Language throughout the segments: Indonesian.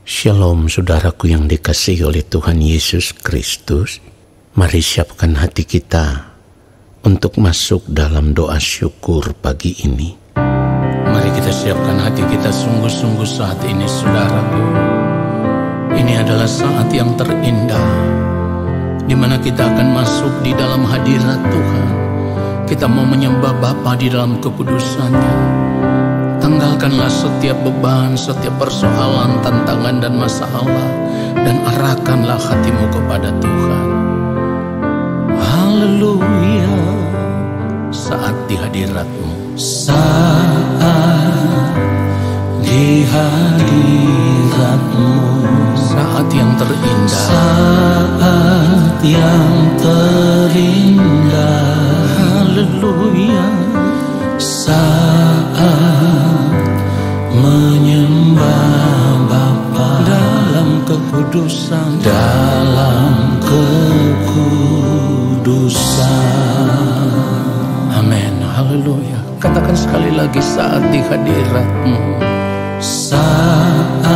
Shalom saudaraku yang dikasihi oleh Tuhan Yesus Kristus. Mari siapkan hati kita untuk masuk dalam doa syukur pagi ini. Mari kita siapkan hati kita sungguh-sungguh saat ini saudaraku. Ini adalah saat yang terindah di mana kita akan masuk di dalam hadirat Tuhan. Kita mau menyembah Bapa di dalam kekudusannya. Tanggalkanlah setiap beban, setiap persoalan, tantangan dan masalah, dan arahkanlah hatimu kepada Tuhan. Haleluya. Saat di hadirat-Mu, saat di hadirat-Mu, saat yang terindah, saat yang terindah. haleluya. Saat menyembah Bapa Dalam kekudusan, dalam kekudusan. amin, haleluya. Katakan sekali lagi, saat di hadirat-Mu, Saat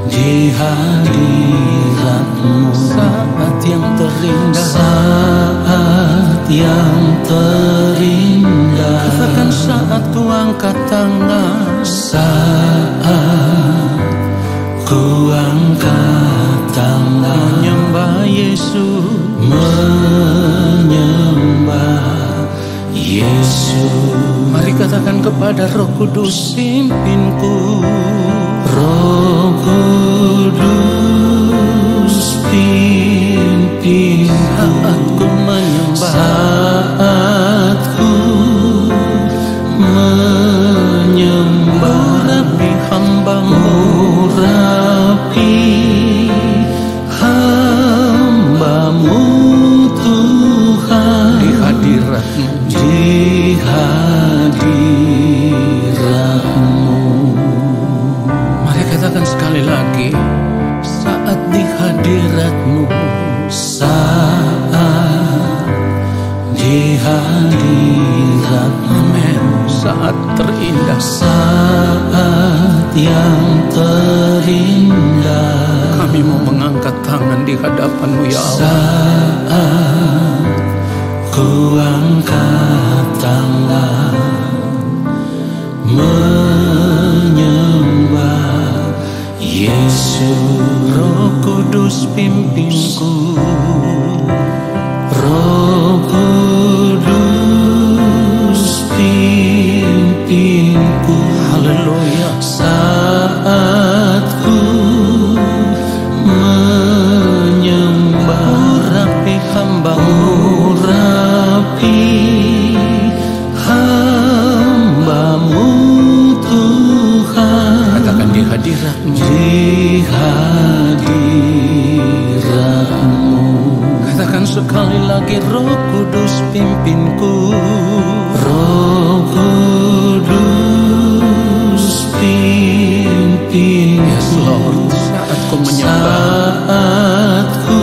di hadirat-Mu, saat yang terindah, saat yang terindah. katakan saat ku angkat tangan, Saat ku angkat tangan menyembah Yesus, menyembah Yesus. mari katakan kepada Roh Kudus, pimpinku. Roh Kudus pimpin Saat ku menyembah, saat ku menyembah. urapi hamba-Mu, Urapi hamba-Mu Tuhan di hadirat-Mu, di hadirat-Mu. mari katakan sekali lagi, saat di hadirat-Mu, Saat di hadirat-Mu, amin. Saat terindah, saat yang terindah. kami mau mengangkat tangan di hadapan-Mu ya Allah. Saat ku angkat tangan menyembah Yesus. Roh Kudus pimpinku, Roh Kudus pimpinku. haleluya. Saat ku menyembah. Urapi hamba-Mu, Urapi hamba-Mu Tuhan katakan di hadirat-Mu, di hadirat-Mu. katakan sekali lagi, Roh Kudus pimpinku. Roh Kudus pimpin. Yes Lord, saat ku menyembah, Saat ku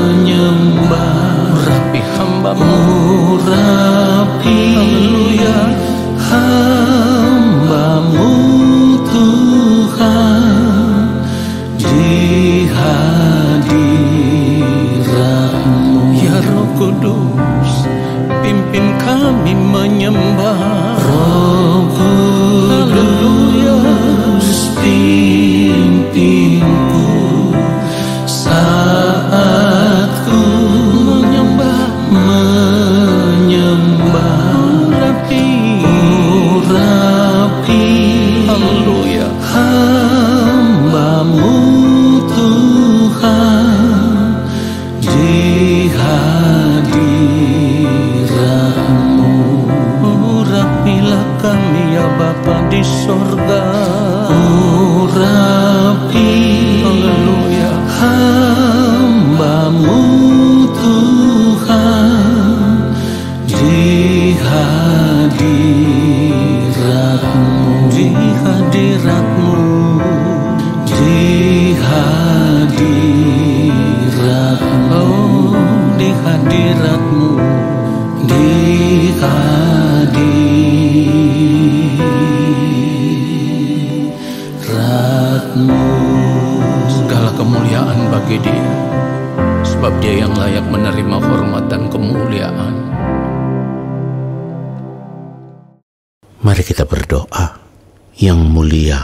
menyembah. urapi hamba-Mu, Urapi haleluya. hamba-Mu Tuhan di hadirat-Mu. Ya Roh Kudus, pimpin kami menyembah. Roh Kudus pimpinku saat ku menyembah. Urapi Haleluya. hamba-Mu Tuhan di hadirat-Mu. Urapilah kami ya Bapa. Dia yang layak menerima hormat dan kemuliaan. Mari kita berdoa. Yang mulia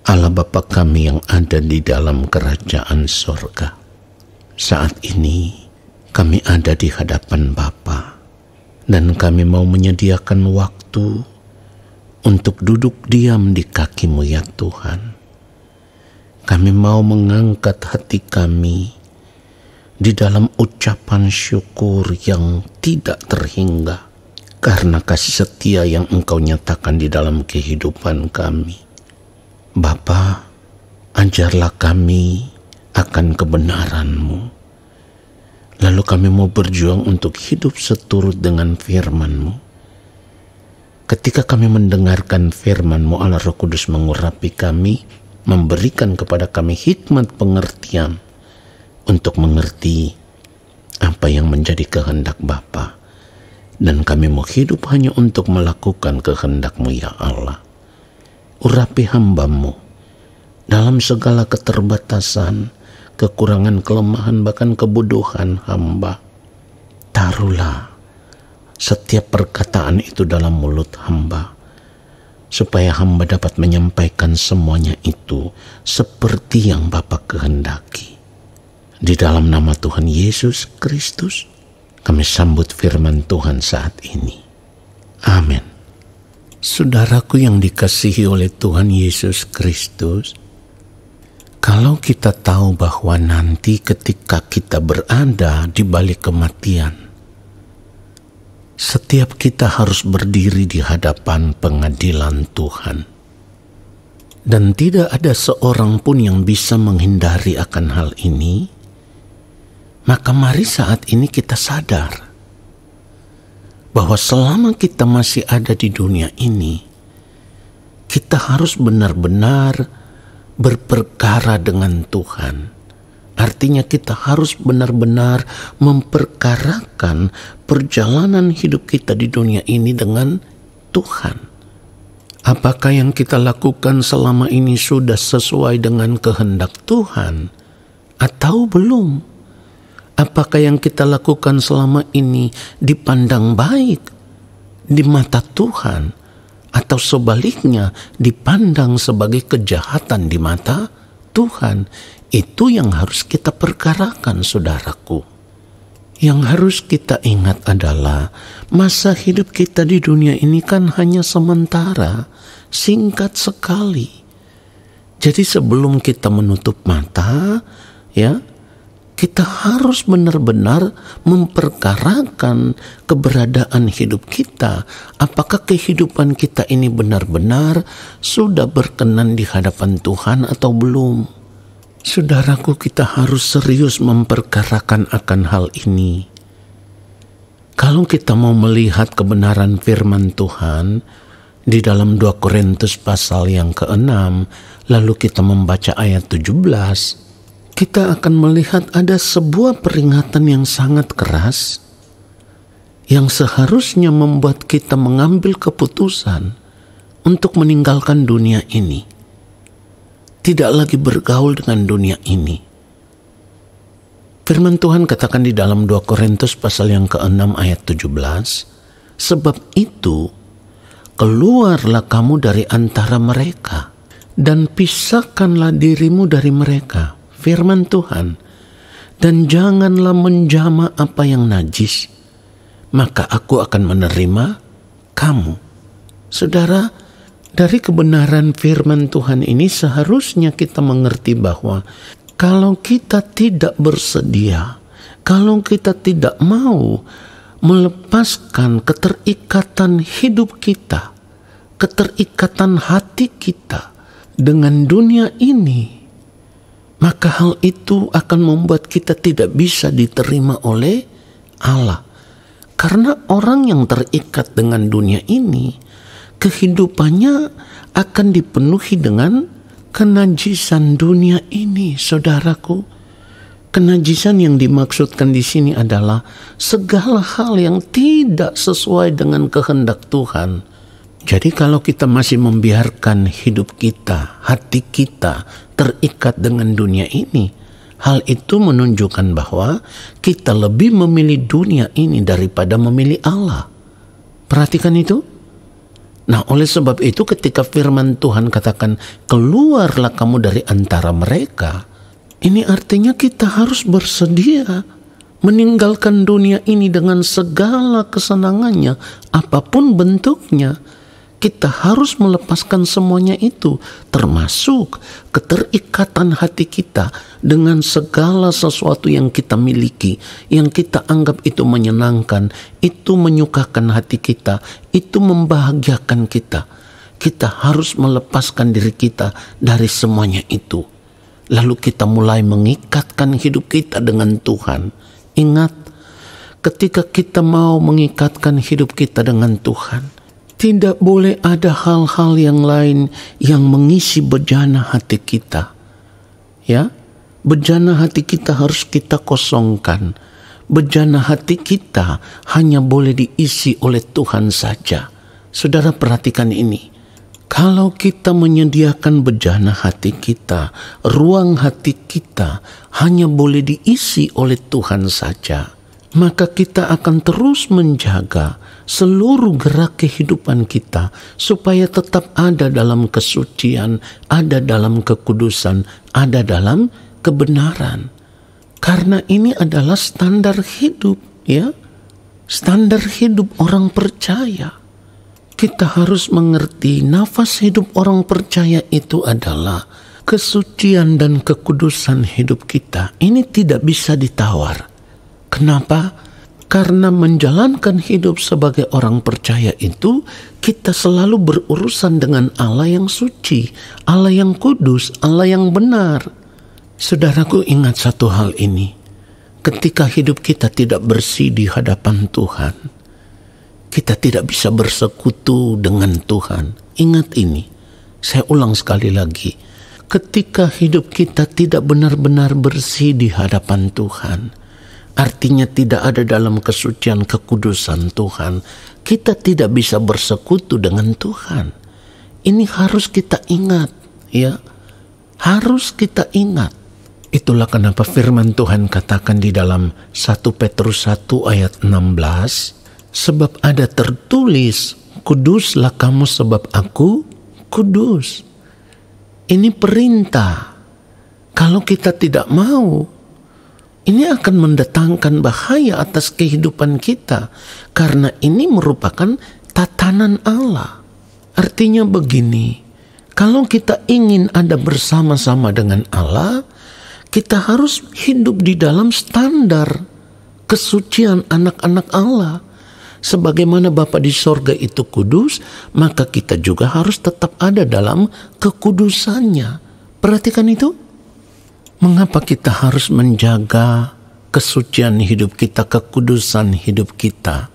Allah Bapa kami yang ada di dalam kerajaan sorga, saat ini kami ada di hadapan Bapa, dan kami mau menyediakan waktu untuk duduk diam di kaki-Mu ya Tuhan. Kami mau mengangkat hati kami di dalam ucapan syukur yang tidak terhingga karena kasih setia yang Engkau nyatakan di dalam kehidupan kami. Bapa, ajarlah kami akan kebenaran-Mu. Lalu kami mau berjuang untuk hidup seturut dengan firman-Mu. Ketika kami mendengarkan firman-Mu, Allah Roh Kudus mengurapi kami, memberikan kepada kami hikmat pengertian untuk mengerti apa yang menjadi kehendak Bapa. Dan kami mau hidup hanya untuk melakukan kehendak-Mu ya Allah. Urapi hamba-Mu dalam segala keterbatasan, kekurangan, kelemahan, bahkan kebodohan hamba. Taruhlah setiap perkataan itu dalam mulut hamba, supaya hamba dapat menyampaikan semuanya itu seperti yang Bapa kehendaki. Di dalam nama Tuhan Yesus Kristus, kami sambut firman Tuhan saat ini. Amin. Saudaraku yang dikasihi oleh Tuhan Yesus Kristus, kalau kita tahu bahwa nanti ketika kita berada di balik kematian, setiap kita harus berdiri di hadapan pengadilan Tuhan. Dan tidak ada seorang pun yang bisa menghindari akan hal ini, maka mari saat ini kita sadar bahwa selama kita masih ada di dunia ini, kita harus benar-benar berperkara dengan Tuhan. Artinya kita harus benar-benar memperkarakan perjalanan hidup kita di dunia ini dengan Tuhan. Apakah yang kita lakukan selama ini sudah sesuai dengan kehendak Tuhan atau belum? Apakah yang kita lakukan selama ini dipandang baik di mata Tuhan, atau sebaliknya dipandang sebagai kejahatan di mata Tuhan? Itu yang harus kita perkarakan, saudaraku. Yang harus kita ingat adalah masa hidup kita di dunia ini kan hanya sementara, singkat sekali. Jadi sebelum kita menutup mata, ya, kita harus benar-benar memperkarakan keberadaan hidup kita. Apakah kehidupan kita ini benar-benar sudah berkenan di hadapan Tuhan atau belum? Saudaraku, kita harus serius memperkarakan akan hal ini. Kalau kita mau melihat kebenaran firman Tuhan di dalam 2 Korintus pasal yang ke-6, lalu kita membaca ayat 17, kita akan melihat ada sebuah peringatan yang sangat keras yang seharusnya membuat kita mengambil keputusan untuk meninggalkan dunia ini. Tidak lagi bergaul dengan dunia ini. Firman Tuhan katakan di dalam 2 Korintus pasal yang ke-6 ayat 17, sebab itu keluarlah kamu dari antara mereka dan pisahkanlah dirimu dari mereka. Firman Tuhan, dan janganlah menjama apa yang najis, maka aku akan menerima kamu. Saudara, dari kebenaran firman Tuhan ini seharusnya kita mengerti bahwa kalau kita tidak bersedia, kalau kita tidak mau melepaskan keterikatan hidup kita, keterikatan hati kita dengan dunia ini, maka hal itu akan membuat kita tidak bisa diterima oleh Allah. Karena orang yang terikat dengan dunia ini, kehidupannya akan dipenuhi dengan kenajisan dunia ini, saudaraku. Kenajisan yang dimaksudkan di sini adalah segala hal yang tidak sesuai dengan kehendak Tuhan. Jadi kalau kita masih membiarkan hidup kita, hati kita terikat dengan dunia ini, Hal itu menunjukkan bahwa kita lebih memilih dunia ini daripada memilih Allah. Perhatikan itu. Nah, oleh sebab itu ketika firman Tuhan katakan, keluarlah kamu dari antara mereka, ini artinya kita harus bersedia meninggalkan dunia ini dengan segala kesenangannya, apapun bentuknya. Kita harus melepaskan semuanya itu, termasuk keterikatan hati kita dengan segala sesuatu yang kita miliki, yang kita anggap itu menyenangkan, itu menyukakan hati kita, itu membahagiakan kita. Kita harus melepaskan diri kita dari semuanya itu. Lalu kita mulai mengikatkan hidup kita dengan Tuhan. Ingat, ketika kita mau mengikatkan hidup kita dengan Tuhan, tidak boleh ada hal-hal yang lain yang mengisi bejana hati kita. Ya, bejana hati kita harus kita kosongkan. Bejana hati kita hanya boleh diisi oleh Tuhan saja. Saudara, perhatikan ini. Kalau kita menyediakan bejana hati kita, ruang hati kita hanya boleh diisi oleh Tuhan saja, maka kita akan terus menjaga seluruh gerak kehidupan kita supaya tetap ada dalam kesucian, ada dalam kekudusan, ada dalam kebenaran. Karena ini adalah standar hidup, ya. Standar hidup orang percaya. Kita harus mengerti nafas hidup orang percaya itu adalah kesucian dan kekudusan hidup kita. Ini tidak bisa ditawar. Kenapa? Karena menjalankan hidup sebagai orang percaya itu, kita selalu berurusan dengan Allah yang suci, Allah yang kudus, Allah yang benar. Saudaraku, ingat satu hal ini. Ketika hidup kita tidak bersih di hadapan Tuhan, kita tidak bisa bersekutu dengan Tuhan. Ingat ini, saya ulang sekali lagi. Ketika hidup kita tidak benar-benar bersih di hadapan Tuhan, artinya tidak ada dalam kesucian kekudusan Tuhan, kita tidak bisa bersekutu dengan Tuhan. Ini harus kita ingat, ya. Harus kita ingat. Itulah kenapa firman Tuhan katakan di dalam 1 Petrus 1 ayat 16, sebab ada tertulis, kuduslah kamu sebab aku kudus. Ini perintah. Kalau kita tidak mau, ini akan mendatangkan bahaya atas kehidupan kita. Karena ini merupakan tatanan Allah. Artinya begini, kalau kita ingin ada bersama-sama dengan Allah, kita harus hidup di dalam standar kesucian anak-anak Allah. Sebagaimana Bapa di sorga itu kudus, maka kita juga harus tetap ada dalam kekudusannya. Perhatikan itu. Mengapa kita harus menjaga kesucian hidup kita, kekudusan hidup kita?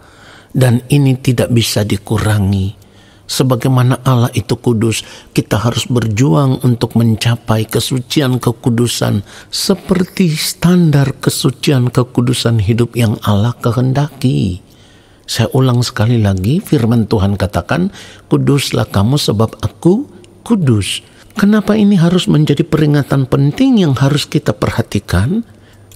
Dan ini tidak bisa dikurangi. Sebagaimana Allah itu kudus, kita harus berjuang untuk mencapai kesucian kekudusan seperti standar kesucian kekudusan hidup yang Allah kehendaki. Saya ulang sekali lagi, firman Tuhan katakan, kuduslah kamu sebab aku kudus. Kenapa ini harus menjadi peringatan penting yang harus kita perhatikan?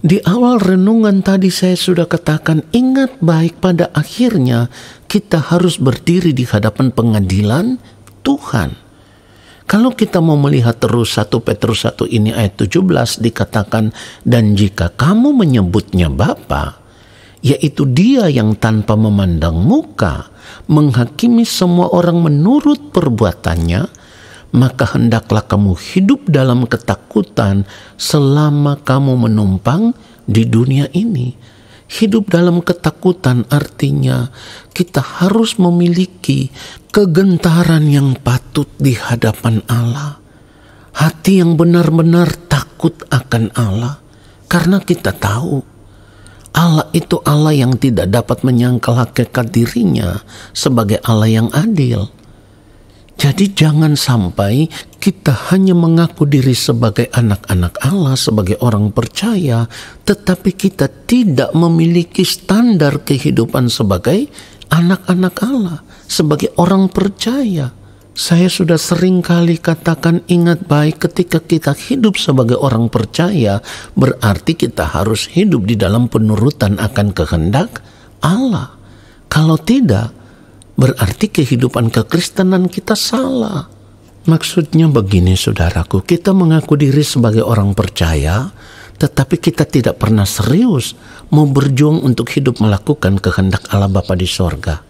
Di awal renungan tadi saya sudah katakan, ingat baik pada akhirnya kita harus berdiri di hadapan pengadilan Tuhan. Kalau kita mau melihat terus 1 Petrus 1 ini ayat 17 dikatakan, dan jika kamu menyebutnya Bapa, yaitu Dia yang tanpa memandang muka menghakimi semua orang menurut perbuatannya, maka hendaklah kamu hidup dalam ketakutan selama kamu menumpang di dunia ini. Hidup dalam ketakutan artinya kita harus memiliki kegentaran yang patut di hadapan Allah. Hati yang benar-benar takut akan Allah. Karena kita tahu Allah itu Allah yang tidak dapat menyangkal hakikat dirinya sebagai Allah yang adil. Jadi jangan sampai kita hanya mengaku diri sebagai anak-anak Allah, sebagai orang percaya, tetapi kita tidak memiliki standar kehidupan sebagai anak-anak Allah, sebagai orang percaya. Saya sudah sering kali katakan, ingat baik, ketika kita hidup sebagai orang percaya, berarti kita harus hidup di dalam penurutan akan kehendak Allah. Kalau tidak, berarti kehidupan kekristenan kita salah. Maksudnya begini saudaraku, kita mengaku diri sebagai orang percaya, tetapi kita tidak pernah serius mau berjuang untuk hidup melakukan kehendak Allah Bapa di sorga.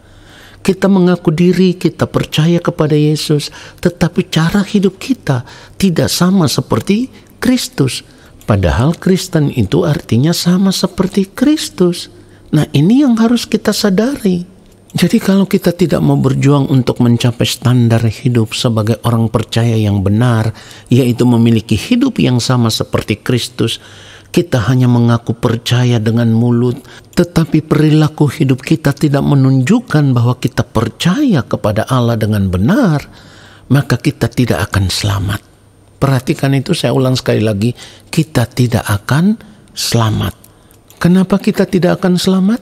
Kita mengaku diri, kita percaya kepada Yesus, tetapi cara hidup kita tidak sama seperti Kristus. Padahal Kristen itu artinya sama seperti Kristus. Nah, ini yang harus kita sadari. Jadi kalau kita tidak mau berjuang untuk mencapai standar hidup sebagai orang percaya yang benar, yaitu memiliki hidup yang sama seperti Kristus, kita hanya mengaku percaya dengan mulut, tetapi perilaku hidup kita tidak menunjukkan bahwa kita percaya kepada Allah dengan benar, maka kita tidak akan selamat. Perhatikan itu, saya ulang sekali lagi, kita tidak akan selamat. Kenapa kita tidak akan selamat?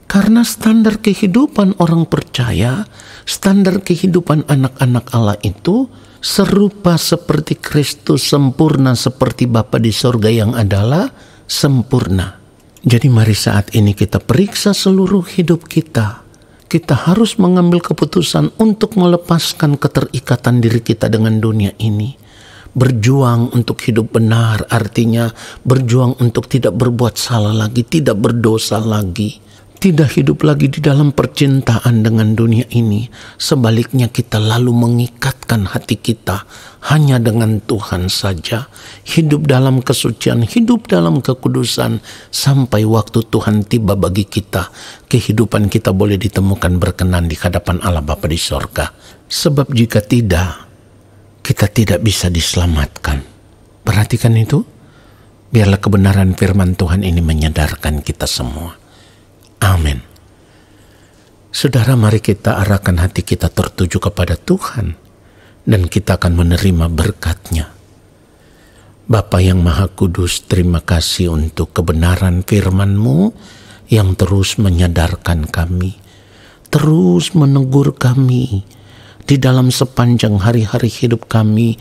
Karena standar kehidupan orang percaya, standar kehidupan anak-anak Allah itu serupa seperti Kristus, sempurna seperti Bapa di sorga yang adalah sempurna. Jadi mari saat ini kita periksa seluruh hidup kita. Kita harus mengambil keputusan untuk melepaskan keterikatan diri kita dengan dunia ini. Berjuang untuk hidup benar, artinya berjuang untuk tidak berbuat salah lagi, tidak berdosa lagi. Tidak hidup lagi di dalam percintaan dengan dunia ini. Sebaliknya kita lalu mengikatkan hati kita hanya dengan Tuhan saja. Hidup dalam kesucian, hidup dalam kekudusan. Sampai waktu Tuhan tiba bagi kita, kehidupan kita boleh ditemukan berkenan di hadapan Allah Bapa di sorga. Sebab jika tidak, kita tidak bisa diselamatkan. Perhatikan itu. Biarlah kebenaran firman Tuhan ini menyadarkan kita semua. Amin. Saudara, mari kita arahkan hati kita tertuju kepada Tuhan dan kita akan menerima berkat-Nya. Bapa yang Maha Kudus, terima kasih untuk kebenaran firman-Mu yang terus menyadarkan kami, terus menegur kami. Di dalam sepanjang hari-hari hidup kami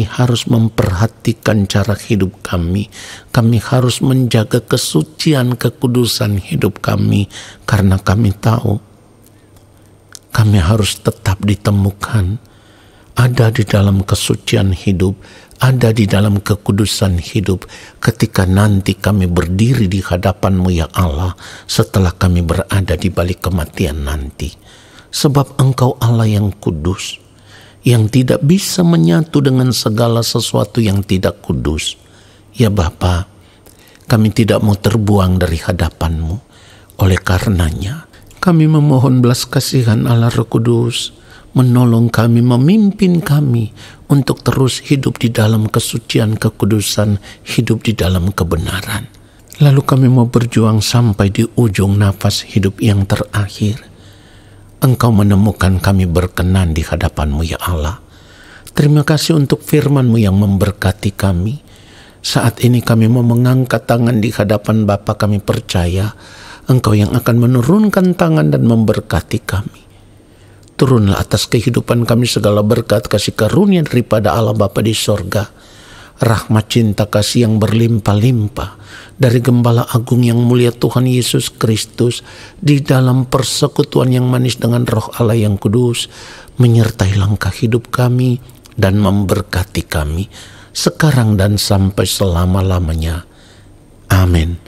harus memperhatikan cara hidup kami. Kami harus menjaga kesucian, kekudusan hidup kami. Karena kami tahu, kami harus tetap ditemukan. Ada di dalam kesucian hidup, ada di dalam kekudusan hidup. Ketika nanti kami berdiri di hadapan-Mu ya Allah, setelah kami berada di balik kematian nanti. Sebab Engkau Allah yang kudus, yang tidak bisa menyatu dengan segala sesuatu yang tidak kudus. Ya Bapa, kami tidak mau terbuang dari hadapan-Mu. Oleh karenanya, kami memohon belas kasihan Allah Roh Kudus, menolong kami, memimpin kami untuk terus hidup di dalam kesucian, kekudusan, hidup di dalam kebenaran. Lalu kami mau berjuang sampai di ujung nafas hidup yang terakhir. Engkau menemukan kami berkenan di hadapan-Mu ya Allah. Terima kasih untuk firman-Mu yang memberkati kami. Saat ini kami mau mengangkat tangan di hadapan Bapa, kami percaya Engkau yang akan menurunkan tangan dan memberkati kami. Turunlah atas kehidupan kami segala berkat kasih karunia daripada Allah Bapa di sorga. Rahmat cinta kasih yang berlimpah-limpah dari Gembala Agung yang mulia Tuhan Yesus Kristus di dalam persekutuan yang manis dengan Roh Allah yang kudus menyertai langkah hidup kami dan memberkati kami sekarang dan sampai selama-lamanya. Amin.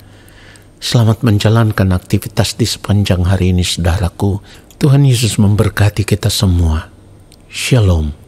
Selamat menjalankan aktivitas di sepanjang hari ini saudaraku. Tuhan Yesus memberkati kita semua. Shalom.